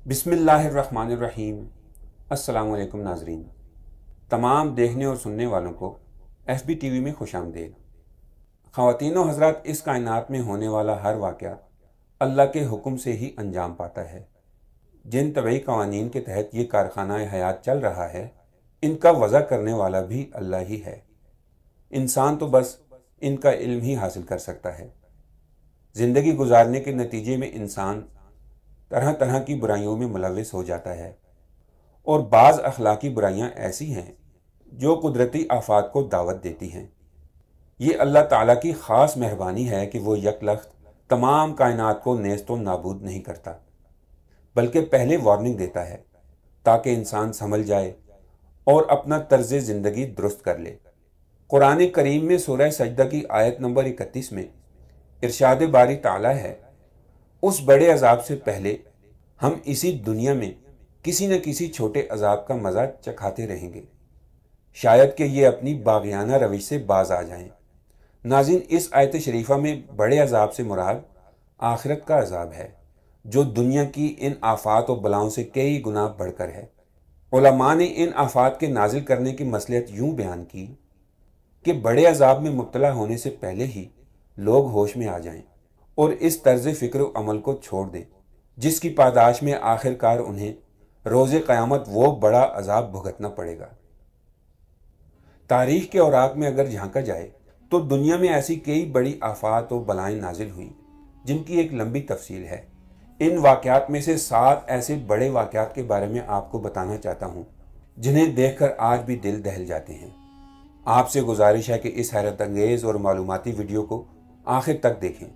बिस्मिल्लाहिर्रहमानिर्रहीम। अस्सलाम वालेकुम नाजरीन। तमाम देखने और सुनने वालों को FB TV में खुशामदीद। ख़वातीन व हज़रात, इस कायनात में होने वाला हर वाक़या अल्लाह के हुक्म से ही अंजाम पाता है। जिन तबई कवानीन के तहत ये कारखाना हयात चल रहा है, इनका वज़ा करने वाला भी अल्लाह ही है। इंसान तो बस इनका इल्म ही हासिल कर सकता है। ज़िंदगी गुजारने के नतीजे में इंसान तरह तरह की बुराइयों में मुलविस हो जाता है, और बाज़ अखलाकी बुराइयां ऐसी हैं जो कुदरती आफात को दावत देती हैं। ये अल्लाह ताला की ख़ास मेहरबानी है कि वो यकलख्त तमाम कायनात को नेस्तो नाबूद नहीं करता, बल्कि पहले वार्निंग देता है ताकि इंसान समझ जाए और अपना तर्ज ज़िंदगी दुरुस्त कर ले। कुरान करीम में सूरह सजदा की आयत नंबर 31 में इरशाद बारी ताला है, उस बड़े अजाब से पहले हम इसी दुनिया में किसी न किसी छोटे अजाब का मज़ा चखाते रहेंगे, शायद कि ये अपनी बाग़ियाना रविश से बाज आ जाएं। नाज़रीन, इस आयत शरीफा में बड़े अजाब से मुराद आखिरत का अजाब है, जो दुनिया की इन आफात और बलाओं से कई गुना बढ़कर है। उलमा ने इन आफात के नाजिल करने की मसलहत यूँ बयान की कि बड़े अजाब में मुब्तला होने से पहले ही लोग होश में आ जाएं और इस तर्ज फ़िक्र अमल को छोड़ दें, जिसकी पादाश में आखिरकार उन्हें रोज़े क़यामत वो बड़ा अजाब भुगतना पड़ेगा। तारीख़ के औराक में अगर झांका जाए तो दुनिया में ऐसी कई बड़ी आफात और बलाएँ नाजिल हुई जिनकी एक लंबी तफसील है। इन वाक़यात में से 7 ऐसे बड़े वाक़यात के बारे में आपको बताना चाहता हूँ जिन्हें देखकर आज भी दिल दहल जाते हैं। आपसे गुजारिश है कि इस हैरत अंगेज़ और मालूमाती वीडियो को आखिर तक देखें,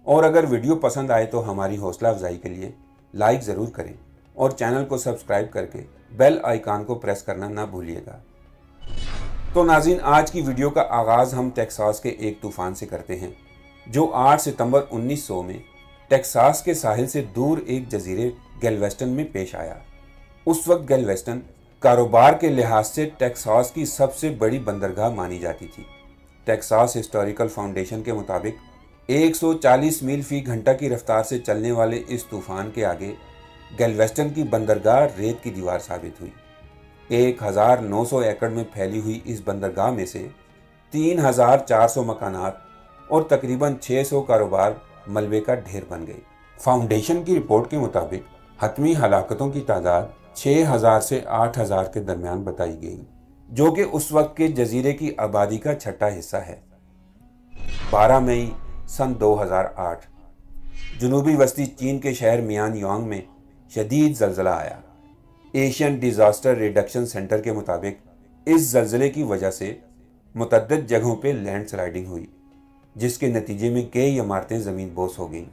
और अगर वीडियो पसंद आए तो हमारी हौसला अफजाई के लिए लाइक ज़रूर करें और चैनल को सब्सक्राइब करके बेल आइकन को प्रेस करना ना भूलिएगा। तो नाज़रीन, आज की वीडियो का आगाज़ हम टेक्सास के एक तूफ़ान से करते हैं जो 8 सितंबर 1900 में टेक्सास के साहिल से दूर एक जजीरे गैल्वेस्टन में पेश आया। उस वक्त गैल्वेस्टन कारोबार के लिहाज से टेक्सास की सबसे बड़ी बंदरगाह मानी जाती थी। टेक्सास हिस्टोरिकल फाउंडेशन के मुताबिक 140 मील फी घंटा की रफ्तार से चलने वाले इस तूफान के आगे गैल्वेस्टन की बंदरगाह रेत की दीवार साबित हुई। 1900 एकड़ में फैली हुई इस बंदरगाह में से 3400 मकानात और तकरीबन 600 कारोबार मलबे का ढेर बन गए। फाउंडेशन की रिपोर्ट के मुताबिक हतमी हलाकतों की तादाद 6000 से 8000 के दरमियान बताई गई, जो कि उस वक्त के जजीरे की आबादी का छठा हिस्सा है। 12 मई सन 2008 जनूबी वस्ती चीन के शहर मियानयांग में शदीद ज़लज़ला आया। एशियन डिज़ास्टर रिडक्शन सेंटर के मुताबिक इस ज़लज़ले की वजह से मुतअद्दिद जगहों पे लैंड स्लाइडिंग हुई, जिसके नतीजे में कई इमारतें ज़मीन बोस हो गईं,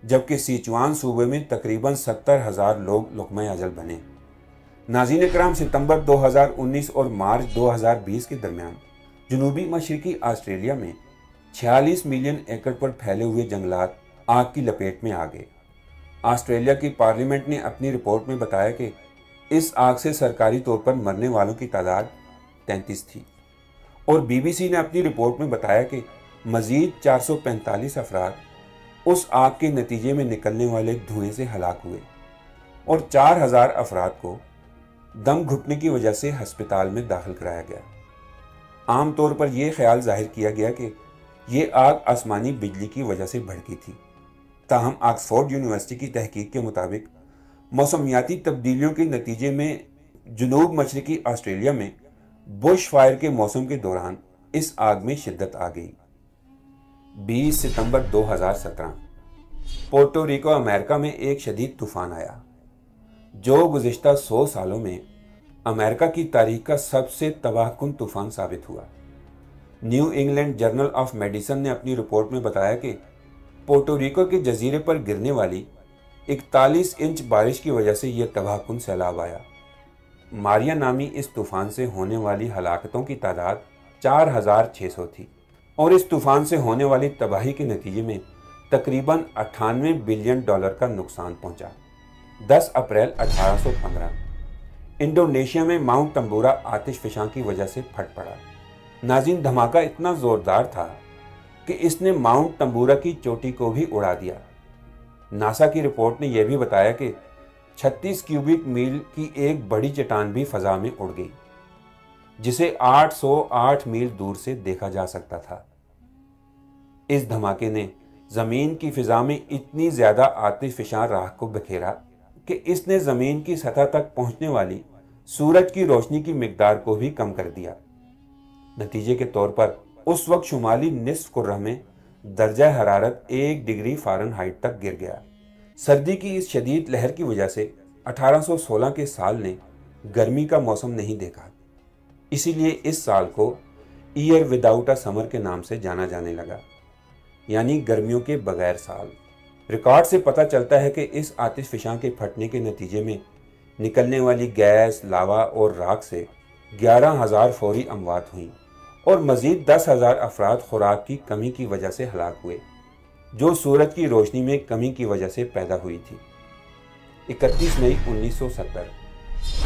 जबकि सिचुआन सूबे में तकरीबन 70,000 लोग लुक़्मा अजल बने। नाज़रीन कराम, सितंबर 2019 और मार्च 2020 के दरमियान जनूबी मशरक़ी ऑस्ट्रेलिया में 46 मिलियन एकड़ पर फैले हुए जंगलात आग की लपेट में आ गए। ऑस्ट्रेलिया की पार्लियामेंट ने अपनी रिपोर्ट में बताया कि इस आग से सरकारी तौर पर मरने वालों की तादाद 33 थी, और BBC ने अपनी रिपोर्ट में बताया कि मज़ीद 445 अफराद उस आग के नतीजे में निकलने वाले धुएं से हलाक हुए और 4000 अफराद को दम घुटने की वजह से हस्पताल में दाखिल कराया गया। आम तौर पर यह ख्याल जाहिर किया गया कि ये आग आसमानी बिजली की वजह से भड़की थी। ताहम ऑक्सफोर्ड यूनिवर्सिटी की तहकीक के मुताबिक मौसमियाती तब्दीलियों के नतीजे में जनूब मशरक़ी ऑस्ट्रेलिया में बुश फायर के मौसम के दौरान इस आग में शिद्दत आ गई। 20 सितंबर 2017 पोर्टो रिको अमेरिका में एक शदीद तूफ़ान आया, जो गुज़िश्ता 100 सालों में अमेरिका की तारीख का सबसे तबाहकुन तूफ़ान साबित हुआ। New England journal of medicine ने अपनी रिपोर्ट में बताया कि पोर्टो रिको के जजीरे पर गिरने वाली 41 इंच बारिश की वजह से यह तबाहकुन सैलाब आया। मारिया नामी इस तूफ़ान से होने वाली हलाकतों की तादाद 4600 थी, और इस तूफ़ान से होने वाली तबाही के नतीजे में तकरीबन $98 बिलियन का नुकसान पहुंचा। 10 अप्रैल 1815 इंडोनेशिया में माउंट तंबूरा आतिश फ़िशां की वजह से फट पड़ा। नाज़रीन, धमाका इतना ज़ोरदार था कि इसने माउंट तंबूरा की चोटी को भी उड़ा दिया। नासा की रिपोर्ट ने यह भी बताया कि 36 क्यूबिक मील की एक बड़ी चट्टान भी फजा में उड़ गई, जिसे 808 मील दूर से देखा जा सकता था। इस धमाके ने जमीन की फिजा में इतनी ज्यादा आतिशफशां राख को बिखेरा कि इसने जमीन की सतह तक पहुंचने वाली सूरज की रोशनी की मिकदार को भी कम कर दिया। नतीजे के तौर पर उस वक्त शुमाली निस्फ कुर्रा में दर्जा हरारत 1 डिग्री फ़ारेनहाइट तक गिर गया। सर्दी की इस शदीद लहर की वजह से 1816 के साल ने गर्मी का मौसम नहीं देखा, इसीलिए इस साल को ईयर विदाउट अ समर के नाम से जाना जाने लगा, यानी गर्मियों के बगैर साल। रिकॉर्ड से पता चलता है कि इस आतिशफशां के फटने के नतीजे में निकलने वाली गैस, लावा और राख से 11,000 फौरी अमवात हुई और मज़ीद 10,000 अफराद खुराक की कमी की वजह से हलाक हुए, जो सूरज की रोशनी में कमी की वजह से पैदा हुई थी। 31 मई 1970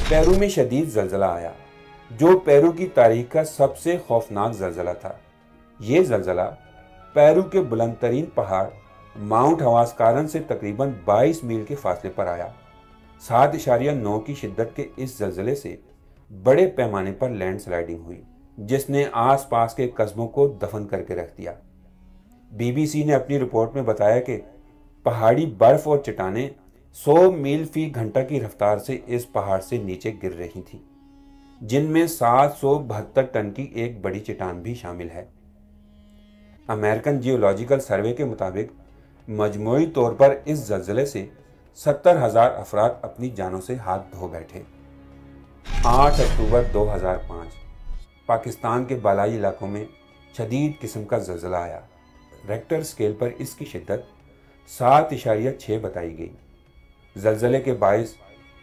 पेरू में शदीद ज़लज़ला आया, जो पेरू की तारीख का सबसे खौफनाक ज़लज़ला था। ये ज़लज़ला पेरू के बुलंद तरीन पहाड़ माउंट हवास्कारन से तकरीबन 22 मील के फासले पर आया। 7.9 की शिद्दत के इस ज़लज़ले से बड़े पैमाने पर लैंड स्लाइडिंग हुई, जिसने आसपास के कस्बों को दफन करके रख दिया। बीबीसी ने अपनी रिपोर्ट में बताया कि पहाड़ी बर्फ और चट्टानें 100 मील फी घंटा की रफ्तार से इस पहाड़ से नीचे गिर रही थीं, जिनमें 772 टन की एक बड़ी चट्टान भी शामिल है। अमेरिकन जियोलॉजिकल सर्वे के मुताबिक मजमूई तौर पर इस ज़लज़ले से 70,000 अफराद अपनी जानों से हाथ धो बैठे। 8 अक्टूबर 2005 पाकिस्तान के बालाई इलाकों में शदीद किस्म का ज़लज़ला आया। रेक्टर स्केल पर इसकी शिद्दत 7.6 बताई गई। ज़लज़ले के बायस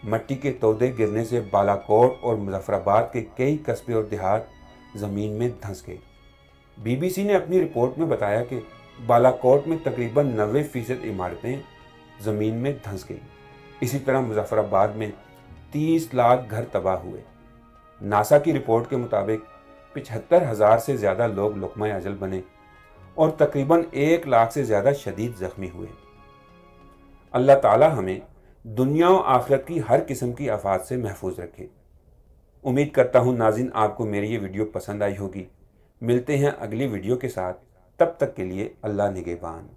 मट्टी के तोदे गिरने से बालाकोट और मुजफ्फराबाद के कई कस्बे और देहात ज़मीन में धंस गए। बीबीसी ने अपनी रिपोर्ट में बताया कि बालाकोट में तकरीबन 90% इमारतें ज़मीन में धंस गई। इसी तरह मुजफ्फराबाद में 30 लाख घर तबाह हुए। नासा की रिपोर्ट के मुताबिक 75,000 से ज़्यादा लोग लुक़मा अजल बने और तकरीबन 1 लाख से ज़्यादा शदीद ज़ख्मी हुए। अल्लाह ताला हमें दुनिया और आखिरत की हर किस्म की आफात से महफूज रखे। उम्मीद करता हूँ नाज़रीन आपको मेरी ये वीडियो पसंद आई होगी। मिलते हैं अगली वीडियो के साथ, तब तक के लिए अल्लाह निगहबान।